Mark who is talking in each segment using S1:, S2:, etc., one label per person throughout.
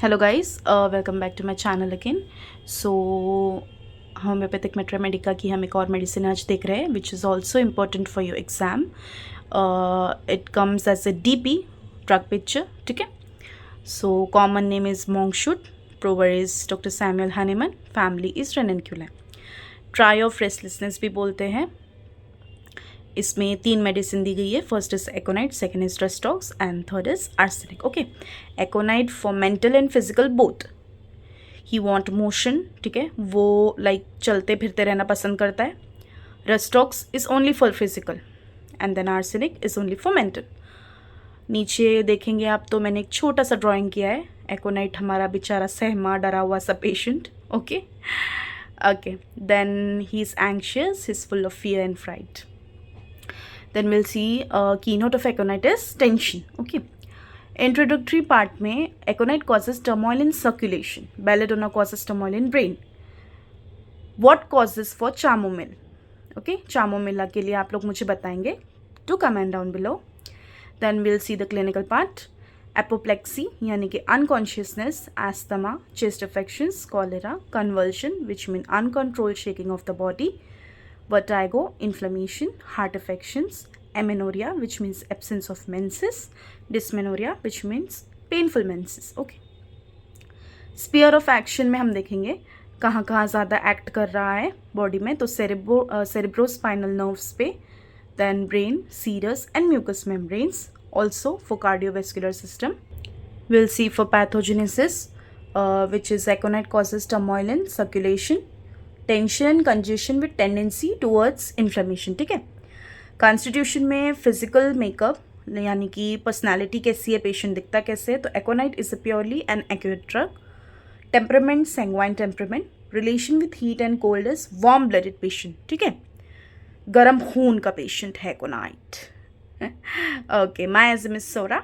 S1: Hello guys, welcome back to my channel again. So homeopathic materia medica की हम एक और मेडिसिन आज देख रहे हैं which is also important for your exam. It comes as a DP drug picture. ठीक है. So common name is monkshood, prover is doctor Samuel Hahnemann, family is Ranunculaceae. Trio of restlessness भी बोलते हैं. इसमें 3 मेडिसिन दी गई है. First is aconite, second is rhus tox and third is arsenic. Okay. Aconite for mental and physical both. He want motion. ठीक है, वो लाइक चलते फिरते रहना पसंद करता है. Rhus tox is only for physical and then arsenic is only for mental. नीचे देखेंगे आप तो मैंने एक छोटा सा ड्राइंग किया है. एकोनाइट हमारा बेचारा सहमा डरा हुआ सा patient. Okay okay. Then he is anxious, he is full of fear and fright. Then we'll see keynote of aconite is tension. Okay. Introductory part में aconite causes turmoil in circulation. Belladonna causes turmoil in brain. What causes for chamomile? Okay. Chamomilla के लिए आप लोग मुझे बताएंगे. Do comment down below. Then we'll see the clinical part. Apoplexy यानी कि unconsciousness, asthma, chest affections, cholera, convulsion which mean uncontrolled shaking of the body, vertigo, inflammation, heart affections, amenorrhea which means absence of menses, dysmenorrhea which means painful menses. Okay. Sphere of action में हम देखेंगे कहाँ कहाँ ज़्यादा act कर रहा है body में. तो सेरेब्रोस्पाइनल नर्व्स पे, then brain, serous and mucous membranes. Also for cardiovascular system. Will see for pathogenesis which is aconite causes turmoil in circulation, tension, congestion with tendency towards inflammation. ठीक है. Constitution में physical makeup यानी कि personality कैसी है, patient दिखता कैसे है. तो aconite is a purely an accurate drug. Temperament, sanguine temperament. Relation with heat and cold is warm blooded patient. ठीक है, गर्म खून का पेशेंट है aconite. Okay. Miasm is psora.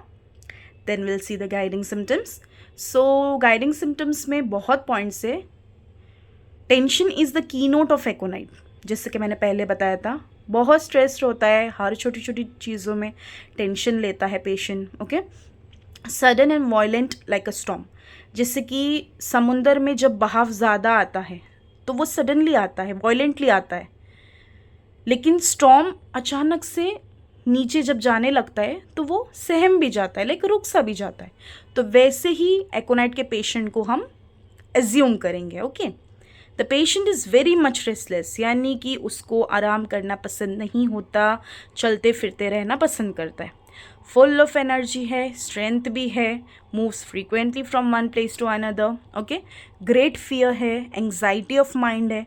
S1: Then will see the guiding symptoms. So guiding symptoms में बहुत points है. Tension is the keynote of aconite. जैसे कि मैंने पहले बताया था, बहुत स्ट्रेस्ड होता है, हर छोटी छोटी चीज़ों में टेंशन लेता है patient. Okay. Sudden and violent like a storm. जैसे कि समुंदर में जब बहाव ज़्यादा आता है तो वो सडनली आता है, वायलेंटली आता है. लेकिन स्टॉर्म अचानक से नीचे जब जाने लगता है तो वो सहम भी जाता है, लाइक रुक सा भी जाता है. तो वैसे ही एकोनाइट के पेशेंट को हम एज्यूम करेंगे. Okay. The patient is very much restless यानी कि उसको आराम करना पसंद नहीं होता, चलते फिरते रहना पसंद करता है. फुल ऑफ एनर्जी है, स्ट्रेंथ भी है, moves frequently from one place to another. Okay. Great fear है, एंग्जाइटी ऑफ माइंड है,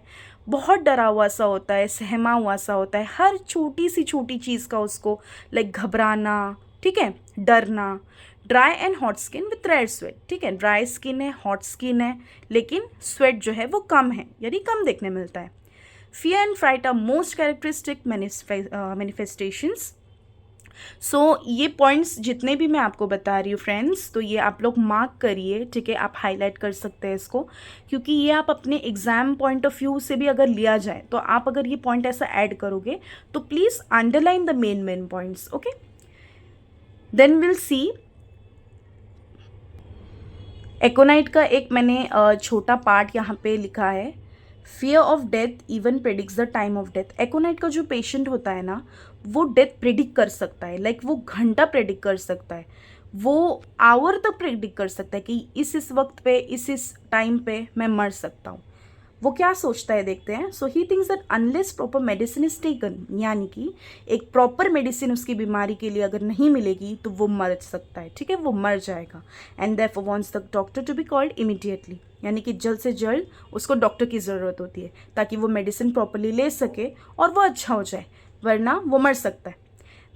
S1: बहुत डरा हुआ सा होता है, सहमा हुआ सा होता है. हर छोटी सी छोटी चीज़ का उसको लाइक घबराना, ठीक है, डरना. Dry and hot skin with red sweat. ठीक है, ड्राई स्किन है, हॉट स्किन है, लेकिन स्वेट जो है वो कम है, यानी कम देखने मिलता है. Fear and fright are most characteristic manifestations. So ये पॉइंट्स जितने भी मैं आपको बता रही हूँ फ्रेंड्स, तो ये आप लोग मार्क करिए. ठीक है, आप हाईलाइट कर सकते हैं इसको, क्योंकि ये आप अपने एग्जाम पॉइंट ऑफ व्यू से भी अगर लिया जाए तो आप अगर ये पॉइंट ऐसा ऐड करोगे तो please underline the main points. Okay. Then will see aconite का एक मैंने छोटा पार्ट यहाँ पे लिखा है. Fear of death even predicts the time of death. Aconite का जो पेशेंट होता है ना, वो डेथ प्रेडिक्ट कर सकता है, लाइक वो घंटा प्रेडिक्ट कर सकता है, वो आवर तक प्रेडिक्ट कर सकता है कि इस वक्त पे इस टाइम पे मैं मर सकता हूँ. वो क्या सोचता है देखते हैं. So he thinks that unless proper medicine is taken, यानी कि एक प्रॉपर मेडिसिन उसकी बीमारी के लिए अगर नहीं मिलेगी तो वो मर सकता है. ठीक है, वो मर जाएगा. And therefore wants the doctor to be called immediately, यानी कि जल्द से जल्द उसको डॉक्टर की ज़रूरत होती है ताकि वो मेडिसिन प्रॉपरली ले सके और वो अच्छा हो जाए, वरना वो मर सकता है.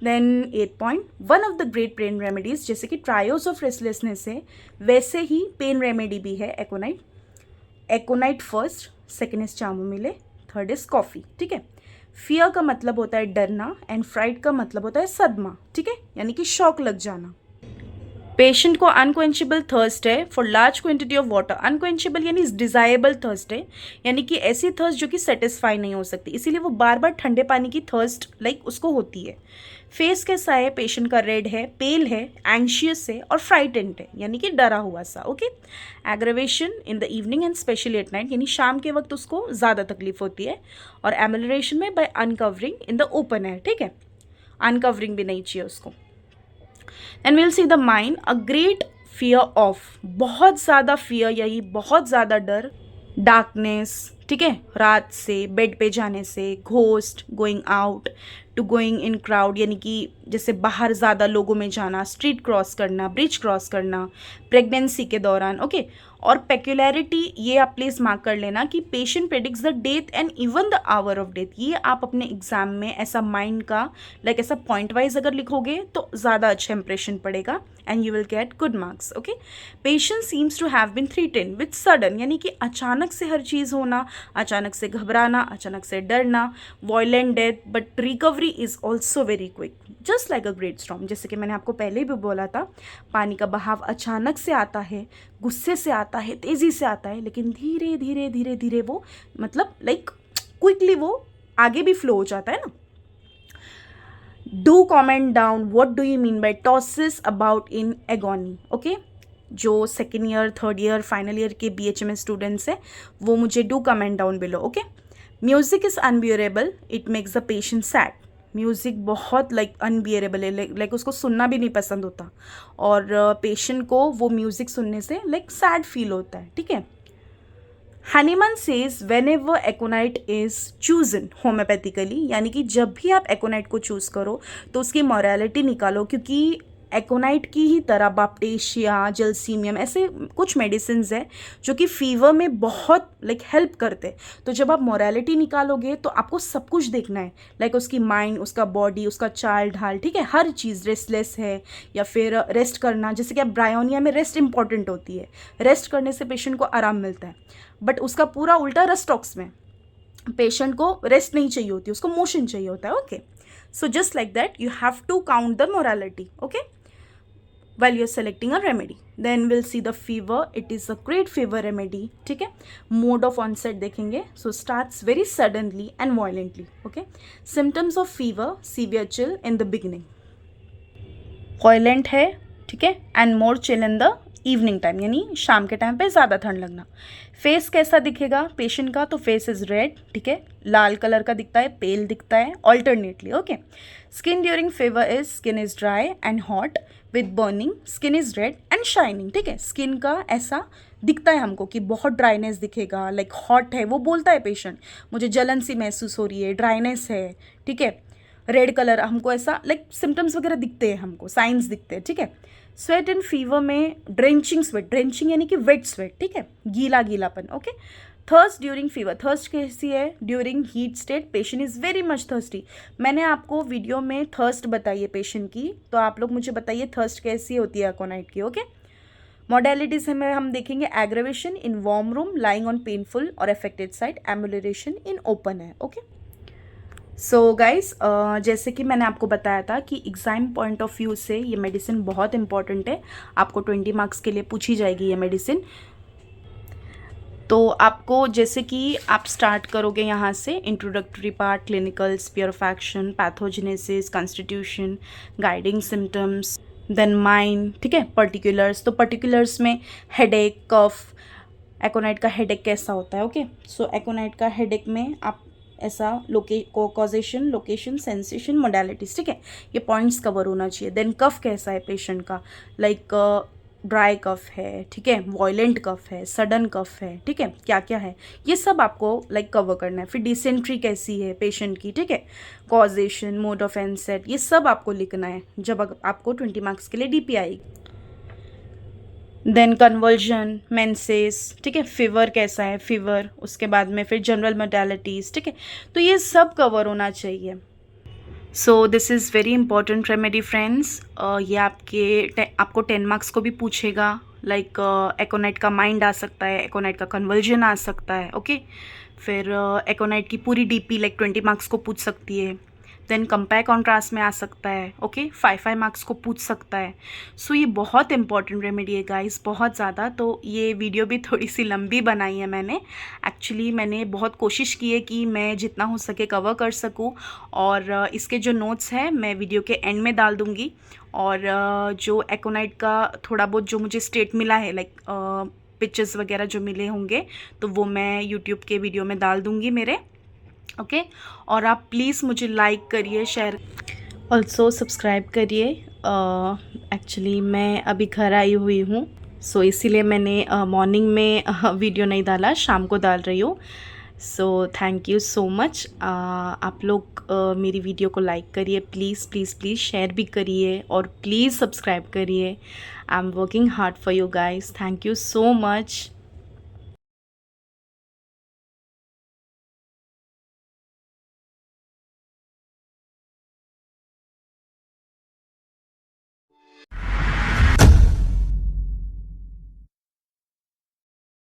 S1: Then 8 point, one of the great pain remedies. जैसे कि ट्रायोस ऑफ रेस्टलेसनेस है, वैसे ही पेन रेमेडी भी है aconite. Aconite first, second is chamomilla, third is coffee. ठीक है. फियर का मतलब होता है डरना एंड फ्राइट का मतलब होता है सदमा. ठीक है, यानी कि शॉक लग जाना. पेशेंट को अनक्वेंचेबल थर्स्ट है for large quantity of water. Unquenchable यानी डिजायरेबल थर्स्ट है, यानी कि ऐसी थर्स्ट जो कि सेटिस्फाई नहीं हो सकती, इसीलिए वो बार बार ठंडे पानी की थर्स्ट उसको होती है। फेस कैसा है पेशेंट का? रेड है, पेल है, एंशियस है और फ्राइटेंड है, यानी कि डरा हुआ सा। Okay. Aggravation in the evening and specially at night, यानी शाम के वक्त उसको ज़्यादा तकलीफ होती है। और एमलरेशन में by uncovering in the open air, ठीक है, अनकवरिंग भी नहीं चाहिए उसको। And will see the mind a great fear of, बहुत ज़्यादा फियर, यही बहुत ज़्यादा डर, डार्कनेस, ठीक है, रात से बेड पे जाने से, ghost, going out to going in crowd, यानी कि जैसे बाहर ज़्यादा लोगों में जाना, स्ट्रीट क्रॉस करना, ब्रिज क्रॉस करना, प्रेगनेंसी के दौरान। ओके। और पेक्युलैरिटी ये आप प्लीज़ मार्क कर लेना कि patient predicts the death and even the hour of death. ये आप अपने एग्जाम में ऐसा माइंड का ऐसा पॉइंट वाइज अगर लिखोगे तो ज़्यादा अच्छा इंप्रेशन पड़ेगा and you will get good marks. Okay. Patient seems to have been threatened with sudden, यानी कि अचानक से हर चीज़ होना, अचानक से घबराना, अचानक से डरना, violent death, but recovery is also very quick just like a great storm. जैसे कि मैंने आपको पहले भी बोला था, पानी का बहाव अचानक से आता है, गुस्से से आता है, तेज़ी से आता है, लेकिन धीरे धीरे धीरे धीरे वो क्विकली वो आगे भी फ्लो हो जाता है ना। Do comment down what do you mean by tosses about in agony. Okay. जो second year, third year, final year के BHMS स्टूडेंट्स हैं वो मुझे do comment down below. Okay. Music is unbearable, it makes the patient sad. Music बहुत unbearable है, उसको सुनना भी नहीं पसंद होता, और पेशेंट को वो म्यूज़िक सुनने से सैड फील होता है, ठीक है। Hahnemann says whenever aconite is chosen homeopathically, यानी कि जब भी आप एकोनाइट को चूज़ करो तो उसकी मॉरलिटी निकालो, क्योंकि एकोनाइट की ही तरह बाप्टेशिया, जलसीमियम, ऐसे कुछ मेडिसिन है जो कि फीवर में बहुत हेल्प करते। तो जब आप मॉरलिटी निकालोगे तो आपको सब कुछ देखना है, उसकी माइंड, उसका बॉडी, उसका चाल ढाल, ठीक है, हर चीज़। रेस्टलेस है या फिर रेस्ट करना, जैसे कि आप ब्रायोनिया में रेस्ट इंपॉर्टेंट होती है, रेस्ट करने से पेशेंट को आराम मिलता है, बट उसका पूरा उल्टा रेस्टॉक्स में पेशेंट को रेस्ट नहीं चाहिए होती, उसको मोशन चाहिए होता है। Okay. So just like that you have to count the morality, okay, while you're selecting a remedy. Then we'll see the fever. It is a great fever remedy, ठीक है। Mode of onset देखेंगे, so starts very suddenly and violently, okay. Symptoms of fever, severe chill in the beginning, violent है, ठीक है, and more chill in the evening time, यानी शाम के time पे ज़्यादा ठंड लगना। फेस कैसा दिखेगा पेशेंट का? तो फेस इज़ रेड, ठीक है, लाल कलर का दिखता है, पेल दिखता है, alternately. Okay. Skin during fever is skin is dry and hot with burning, skin is red and shining, ठीक है। स्किन का ऐसा दिखता है हमको कि बहुत ड्राइनेस दिखेगा, हॉट है, वो बोलता है पेशेंट मुझे जलन सी महसूस हो रही है, ड्राइनेस है, ठीक है। रेड कलर हमको ऐसा सिम्टम्स वगैरह दिखते हैं, हमको साइंस दिखते हैं, ठीक है। स्वेट एंड फीवर में ड्रेंचिंग स्वेट, ड्रेंचिंग यानी कि वेट स्वेट, ठीक है, गीला गीलापन। Okay. Thirst during fever, thirst कैसी है? During heat state patient is very much thirsty. मैंने आपको वीडियो में थर्स्ट बताई है पेशेंट की, तो आप लोग मुझे बताइए थर्स्ट कैसी होती है एकोनाइट की। ओके। मॉडलिटीज में हम देखेंगे aggravation in warm room, lying on painful और अफेक्टेड साइड, एम्युलरेशन इन ओपन है। ओके। सो गाइस, जैसे कि मैंने आपको बताया था कि एग्ज़ाम पॉइंट ऑफ व्यू से ये मेडिसिन बहुत इंपॉर्टेंट है, आपको 20 मार्क्स के लिए पूछी जाएगी ये मेडिसिन। तो आपको जैसे कि आप स्टार्ट करोगे यहाँ से introductory part, clinical, sphere of action, pathogenesis, constitution, guiding symptoms, then mind, ठीक है, पर्टिकुलर्स। तो पर्टिकुलर्स में हेडेक, कफ, एकोनाइट का हेडेक कैसा होता है। ओके। सो एकोनाइट का हेडेक में आप ऐसा कॉजेशन, लोकेशन, सेंसेशन, मोडालिटीज, ठीक है, ये पॉइंट्स कवर होना चाहिए। देन कफ कैसा है पेशेंट का, ड्राई कफ है, ठीक है, वॉयलेंट कफ है, सडन कफ है, ठीक है, क्या क्या है ये सब आपको कवर करना है। फिर डिसेंट्री कैसी है पेशेंट की, ठीक है, कॉजेशन, मोड ऑफ एनसेट, ये सब आपको लिखना है जब आपको 20 मार्क्स के लिए DP आएगी। देन कन्वर्जन, मेंसेस, ठीक है, फीवर कैसा है, फीवर, उसके बाद में फिर जनरल मोडालिटीज़, ठीक है, तो ये सब कवर होना चाहिए। So this is very important remedy friends. ये आपको 10 मार्क्स को भी पूछेगा, एकोनाइट का माइंड आ सकता है, एकोनाइट का कन्वर्जन आ सकता है। ओके। फिर एकोनाइट की पूरी DP 20 मार्क्स को पूछ सकती है। देन कंपेयर कॉन्ट्रास्ट में आ सकता है, ओके, 5 मार्क्स को पूछ सकता है। सो ये बहुत इंपॉर्टेंट रेमेडी है गाइस, बहुत ज़्यादा। तो ये वीडियो भी थोड़ी सी लंबी बनाई है मैंने, एक्चुअली मैंने बहुत कोशिश की है कि मैं जितना हो सके कवर कर सकूं। और इसके जो नोट्स हैं मैं वीडियो के एंड में डाल दूँगी। और जो एकोनाइट का थोड़ा बहुत जो मुझे स्टेट मिला है, लाइक पिक्चर्स वगैरह जो मिले होंगे, तो वो मैं यूट्यूब के वीडियो में डाल दूँगी मेरे, ओके। और आप प्लीज़ मुझे लाइक करिए, शेयर, ऑल्सो सब्सक्राइब करिए। एक्चुअली मैं अभी घर आई हुई हूँ, सो इसीलिए मैंने मॉर्निंग में वीडियो नहीं डाला, शाम को डाल रही हूँ। So thank you so much. आप लोग मेरी वीडियो को लाइक करिए प्लीज़ प्लीज़ प्लीज़, शेयर भी करिए और प्लीज़ सब्सक्राइब करिए। I am working hard for you guys, thank you so much.